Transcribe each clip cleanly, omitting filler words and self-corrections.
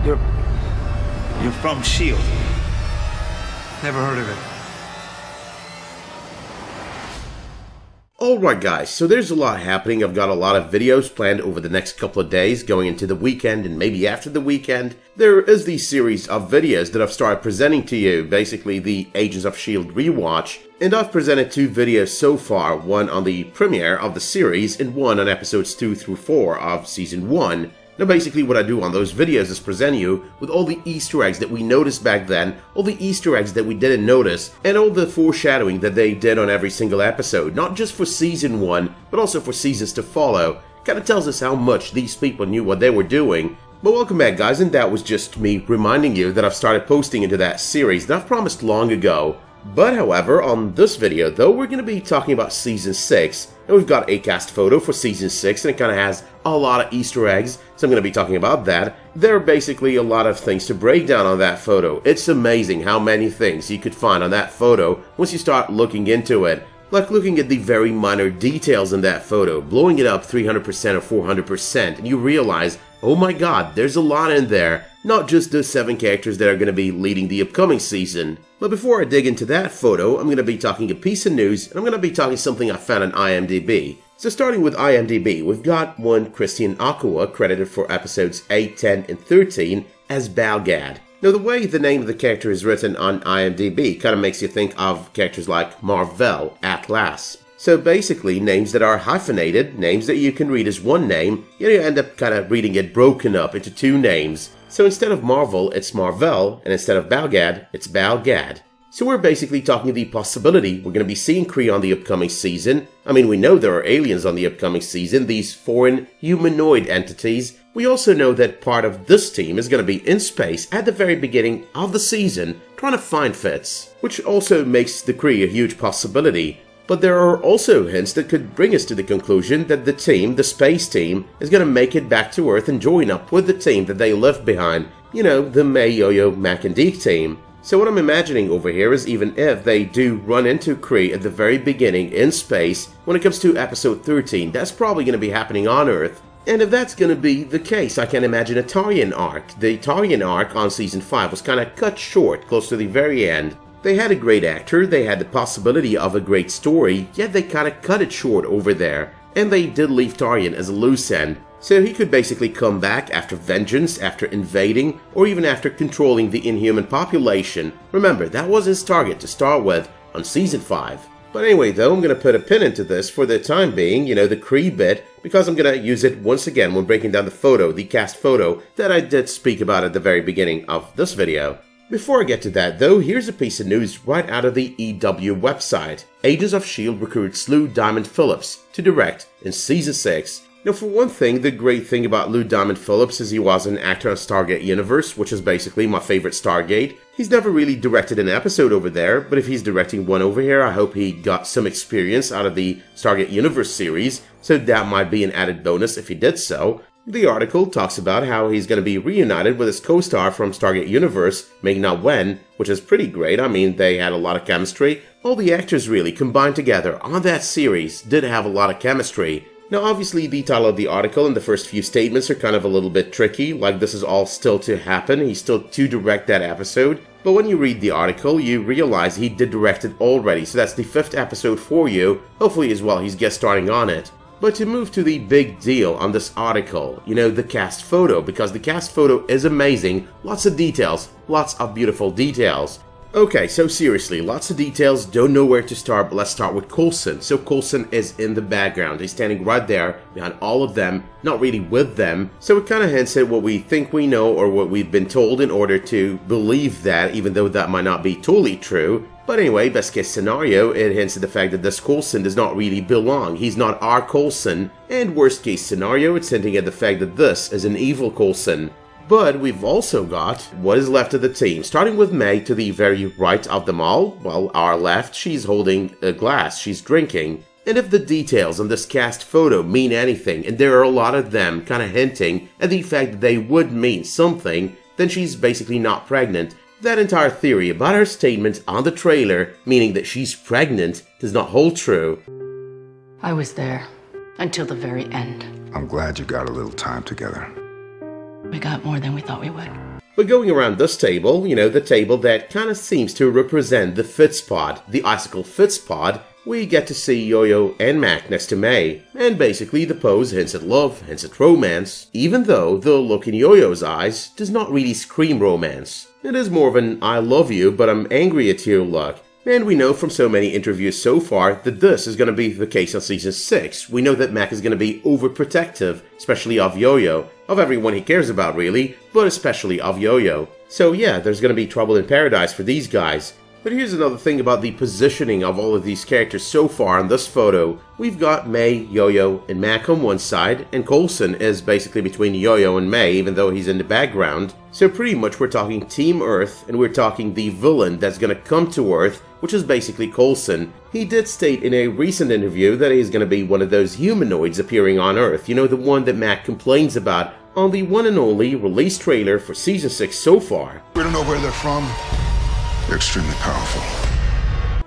You're from S.W.O.R.D. Never heard of it. Alright guys, so there's a lot happening. I've got a lot of videos planned over the next couple of days, going into the weekend and maybe after the weekend. There is the series of videos that I've started presenting to you, basically the Agents of S.W.O.R.D. rewatch. And I've presented 2 videos so far, one on the premiere of the series and one on episodes 2 through 4 of Season 1. Now basically what I do on those videos is present you with all the Easter eggs that we noticed back then, all the Easter eggs that we didn't notice, and all the foreshadowing that they did on every single episode, not just for Season 1, but also for seasons to follow. Kinda tells us how much these people knew what they were doing. But welcome back guys, and that was just me reminding you that I've started posting into that series that I've promised long ago. But however, on this video though, we're going to be talking about Season 6, and we've got a cast photo for Season 6, and it kind of has a lot of Easter eggs, so I'm going to be talking about that. There are basically a lot of things to break down on that photo. It's amazing how many things you could find on that photo once you start looking into it. Like looking at the very minor details in that photo, blowing it up 300% or 400%, and you realize, oh my god, there's a lot in there. Not just the 7 characters that are going to be leading the upcoming season. But before I dig into that photo, I'm going to be talking a piece of news, and I'm going to be talking something I found on IMDb. So starting with IMDb, we've got one Christian Aqua credited for episodes 8, 10, and 13 as Balgad. Now the way the name of the character is written on IMDb kind of makes you think of characters like Marvel, Atlas. So basically, names that are hyphenated, names that you can read as one name, you end up kind of reading it broken up into 2 names. So instead of Marvel, it's Marvel, and instead of Balgad, it's Balgad. So we're basically talking the possibility we're going to be seeing Kree on the upcoming season. I mean, we know there are aliens on the upcoming season, these foreign humanoid entities. We also know that part of this team is going to be in space at the very beginning of the season, trying to find Fitz, which also makes the Kree a huge possibility. But there are also hints that could bring us to the conclusion that the team, the space team, is going to make it back to Earth and join up with the team that they left behind. You know, the May, Yo-Yo, Mac and Deke team. So what I'm imagining over here is even if they do run into Kree at the very beginning in space, when it comes to episode 13, that's probably going to be happening on Earth. And if that's going to be the case, I can imagine a Tarian arc. The Tarian arc on Season 5 was kind of cut short, close to the very end. They had a great actor, they had the possibility of a great story, yet they kind of cut it short over there. And they did leave Tarian as a loose end, so he could basically come back after vengeance, after invading, or even after controlling the inhuman population. Remember, that was his target to start with on Season 5. But anyway though, I'm going to put a pin into this for the time being, you know, the Kree bit, because I'm going to use it once again when breaking down the photo, the cast photo, that I did speak about at the very beginning of this video. Before I get to that though, here's a piece of news right out of the EW website. Agents of S.W.O.R.D. recruits Lou Diamond Phillips to direct in Season 6. Now for one thing, the great thing about Lou Diamond Phillips is he was an actor on Stargate Universe, which is basically my favorite Stargate. He's never really directed an episode over there, but if he's directing one over here, I hope he got some experience out of the Stargate Universe series, so that might be an added bonus if he did so. The article talks about how he's going to be reunited with his co-star from Stargate Universe, Ming-Na Wen, which is pretty great. I mean, they had a lot of chemistry. All the actors really combined together on that series did have a lot of chemistry. Now obviously the title of the article and the first few statements are kind of a little bit tricky, like this is all still to happen, he's still to direct that episode. But when you read the article, you realize he did direct it already, so that's the 5th episode for you, hopefully as well he's guest starring on it. But to move to the big deal on this article, you know, the cast photo, because the cast photo is amazing, lots of details, lots of beautiful details. Okay, so seriously, lots of details, don't know where to start, but let's start with Coulson. So Coulson is in the background, he's standing right there behind all of them, not really with them, so it kind of hints at what we think we know or what we've been told in order to believe that, even though that might not be totally true. But anyway, best case scenario, it hints at the fact that this Coulson does not really belong. He's not our Coulson. And worst case scenario, it's hinting at the fact that this is an evil Coulson. But we've also got what is left of the team, starting with May to the very right of them all. Well, our left, she's holding a glass, she's drinking. And if the details on this cast photo mean anything, and there are a lot of them kind of hinting at the fact that they would mean something, then she's basically not pregnant. That entire theory about her statement on the trailer, meaning that she's pregnant, does not hold true. I was there until the very end. I'm glad you got a little time together. We got more than we thought we would. But going around this table, you know, the table that kind of seems to represent the Fitz pod, the Icicle Fitz pod, we get to see Yo-Yo and Mac next to May, and basically the pose hints at love, hints at romance, even though the look in Yo-Yo's eyes does not really scream romance. It is more of an I love you but I'm angry at you look. And we know from so many interviews so far that this is going to be the case on Season 6. We know that Mac is going to be overprotective, especially of Yo-Yo, of everyone he cares about really, but especially of Yo-Yo. So yeah, there's going to be trouble in paradise for these guys. But here's another thing about the positioning of all of these characters so far in this photo. We've got May, Yo-Yo, and Mac on one side, and Coulson is basically between Yo-Yo and May, even though he's in the background. So pretty much we're talking Team Earth, and we're talking the villain that's gonna come to Earth, which is basically Coulson. He did state in a recent interview that he's gonna be one of those humanoids appearing on Earth, you know, the one that Mac complains about on the one and only release trailer for Season 6 so far. We don't know where they're from. They're extremely powerful.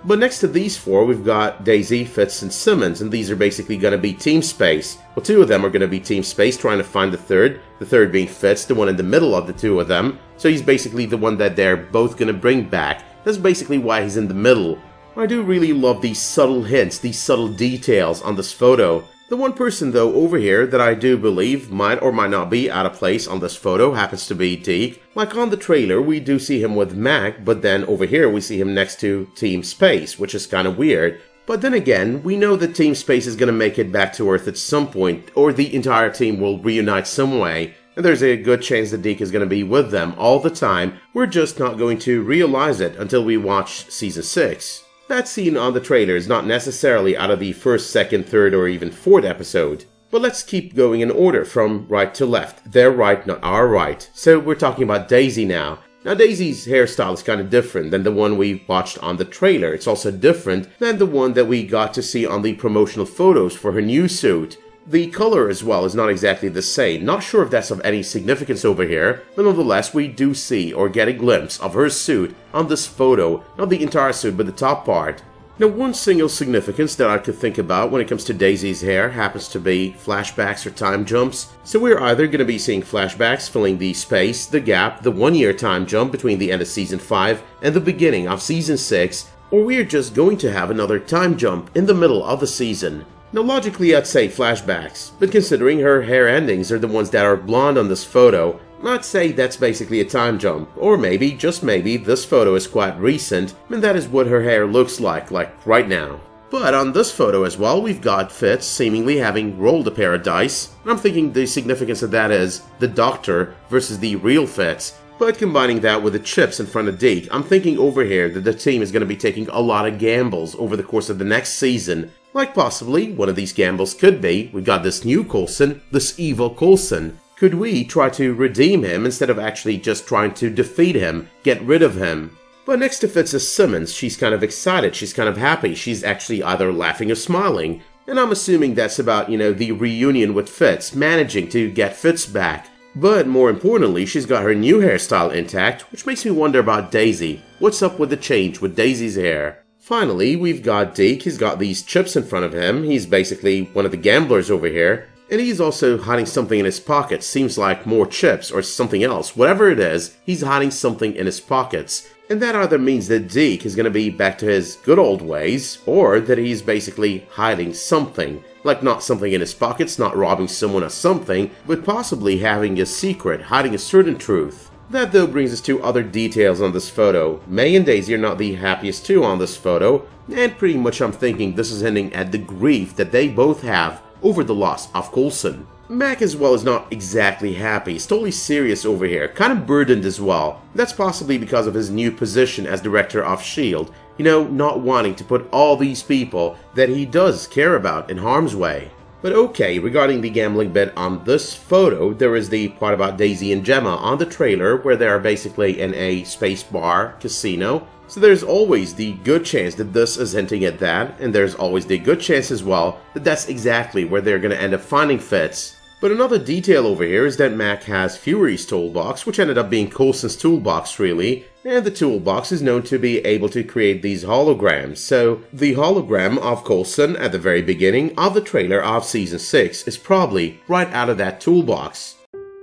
But next to these four, we've got Daisy, Fitz, and Simmons, and these are basically going to be Team Space. Well, two of them are going to be Team Space, trying to find the third being Fitz, the one in the middle of the two of them. So he's basically the one that they're both going to bring back. That's basically why he's in the middle. I do really love these subtle hints, these subtle details on this photo. The one person, though, over here that I do believe might or might not be out of place on this photo happens to be Deke. Like on the trailer, we do see him with Mac, but then over here we see him next to Team Space, which is kind of weird. But then again, we know that Team Space is going to make it back to Earth at some point, or the entire team will reunite some way. And there's a good chance that Deke is going to be with them all the time. We're just not going to realize it until we watch Season 6. That scene on the trailer is not necessarily out of the first, second, third, or even fourth episode. But let's keep going in order from right to left. Their right, not our right. So we're talking about Daisy now. Now Daisy's hairstyle is kind of different than the one we watched on the trailer. It's also different than the one that we got to see on the promotional photos for her new suit. The color as well is not exactly the same. Not sure if that's of any significance over here, but nonetheless we do see or get a glimpse of her suit on this photo. Not the entire suit, but the top part. Now one single significance that I could think about when it comes to Daisy's hair happens to be flashbacks or time jumps. So we're either going to be seeing flashbacks filling the space, the gap, the 1 year time jump between the end of Season 5 and the beginning of Season 6, or we're just going to have another time jump in the middle of the season. Now logically I'd say flashbacks, but considering her hair endings are the ones that are blonde on this photo, I'd say that's basically a time jump, or maybe, just maybe, this photo is quite recent, and that is what her hair looks like right now. But on this photo as well, we've got Fitz seemingly having rolled a pair of dice, and I'm thinking the significance of that is the Doctor versus the real Fitz. But combining that with the chips in front of Deke, I'm thinking over here that the team is going to be taking a lot of gambles over the course of the next season. Like possibly, one of these gambles could be, we've got this new Coulson, this evil Coulson. Could we try to redeem him instead of actually just trying to defeat him, get rid of him? But next to Fitz is Simmons. She's kind of excited, she's kind of happy, she's actually either laughing or smiling. And I'm assuming that's about, you know, the reunion with Fitz, managing to get Fitz back. But more importantly, she's got her new hairstyle intact, which makes me wonder about Daisy. What's up with the change with Daisy's hair? Finally, we've got Deke. He's got these chips in front of him. He's basically one of the gamblers over here. And he's also hiding something in his pockets. Seems like more chips or something else. Whatever it is, he's hiding something in his pockets. And that either means that Deke is going to be back to his good old ways, or that he's basically hiding something. Like not something in his pockets, not robbing someone or something, but possibly having a secret, hiding a certain truth. That though brings us to other details on this photo. May and Daisy are not the happiest two on this photo, and pretty much I'm thinking this is hinting at the grief that they both have over the loss of Coulson. Mac as well is not exactly happy. He's totally serious over here, kind of burdened as well. That's possibly because of his new position as director of S.W.O.R.D. You know, not wanting to put all these people that he does care about in harm's way. But okay, regarding the gambling bit on this photo, there is the part about Daisy and Gemma on the trailer where they are basically in a space bar casino. So there's always the good chance that this is hinting at that, and there's always the good chance as well that that's exactly where they're going to end up finding Fitz. But another detail over here is that Mac has Fury's toolbox, which ended up being Coulson's toolbox really, and the toolbox is known to be able to create these holograms. So the hologram of Coulson at the very beginning of the trailer of Season 6 is probably right out of that toolbox.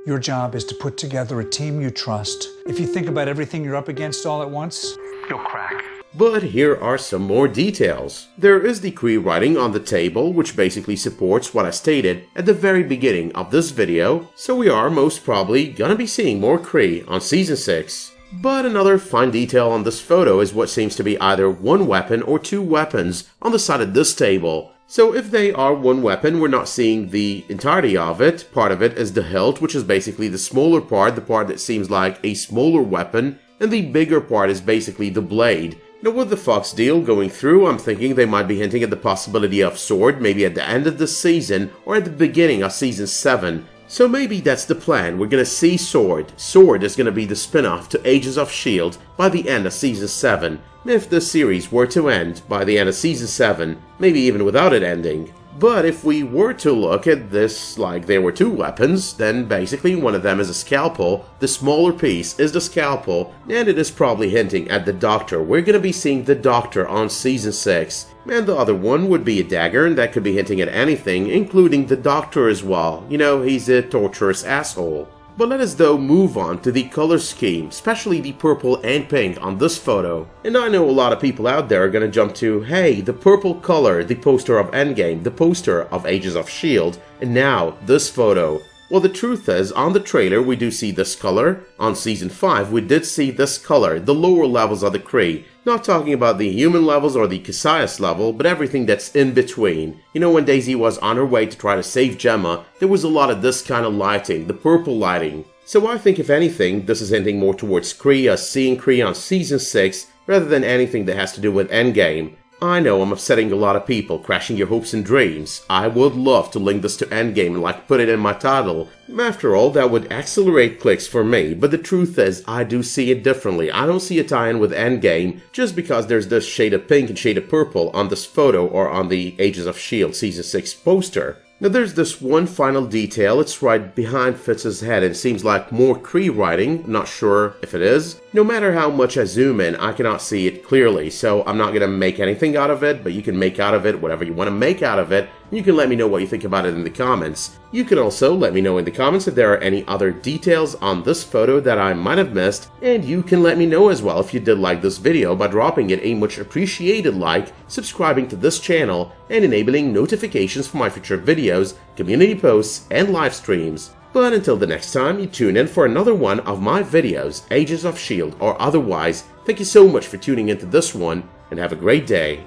Your job is to put together a team you trust. If you think about everything you're up against all at once, you'll crack. But here are some more details. There is the Kree writing on the table, which basically supports what I stated at the very beginning of this video, so we are most probably gonna be seeing more Kree on Season 6. But another fine detail on this photo is what seems to be either one weapon or two weapons on the side of this table. So if they are one weapon, we're not seeing the entirety of it. Part of it is the hilt, which is basically the smaller part, the part that seems like a smaller weapon, and the bigger part is basically the blade. Now with the Fox deal going through, I'm thinking they might be hinting at the possibility of S.W.O.R.D maybe at the end of the season or at the beginning of Season 7. So maybe that's the plan, we're gonna see S.W.O.R.D. S.W.O.R.D is gonna be the spin-off to Agents of S.H.I.E.L.D. by the end of Season 7. If the series were to end by the end of Season 7, maybe even without it ending. But if we were to look at this like there were two weapons, then basically one of them is a scalpel, the smaller piece is the scalpel, and it is probably hinting at the Doctor. We're gonna be seeing the Doctor on Season 6. And the other one would be a dagger, and that could be hinting at anything, including the Doctor as well. You know, he's a torturous asshole. But let us though move on to the color scheme, especially the purple and pink on this photo. And I know a lot of people out there are gonna jump to, hey, the purple color, the poster of Endgame, the poster of Agents of S.H.I.E.L.D., and now this photo. Well, the truth is, on the trailer we do see this color. On Season 5 we did see this color, the lower levels of the Kree. Not talking about the human levels or the Cassius level, but everything that's in between. You know, when Daisy was on her way to try to save Gemma, there was a lot of this kind of lighting, the purple lighting. So I think if anything, this is hinting more towards Kree, us seeing Kree on Season 6, rather than anything that has to do with Endgame. I know I'm upsetting a lot of people, crashing your hopes and dreams. I would love to link this to Endgame and like put it in my title. After all, that would accelerate clicks for me, but the truth is, I do see it differently. I don't see a tie-in with Endgame just because there's this shade of pink and shade of purple on this photo or on the Agents of S.H.I.E.L.D. Season 6 poster. Now there's this one final detail, it's right behind Fitz's head and it seems like more Kree writing, I'm not sure if it is. No matter how much I zoom in, I cannot see it clearly, so I'm not gonna make anything out of it, but you can make out of it whatever you want to make out of it, and you can let me know what you think about it in the comments. You can also let me know in the comments if there are any other details on this photo that I might have missed, and you can let me know as well if you did like this video by dropping it a much appreciated like, subscribing to this channel, and enabling notifications for my future videos, community posts, and live streams. But until the next time you tune in for another one of my videos, Agents of S.H.I.E.L.D. or otherwise, thank you so much for tuning into this one, and have a great day.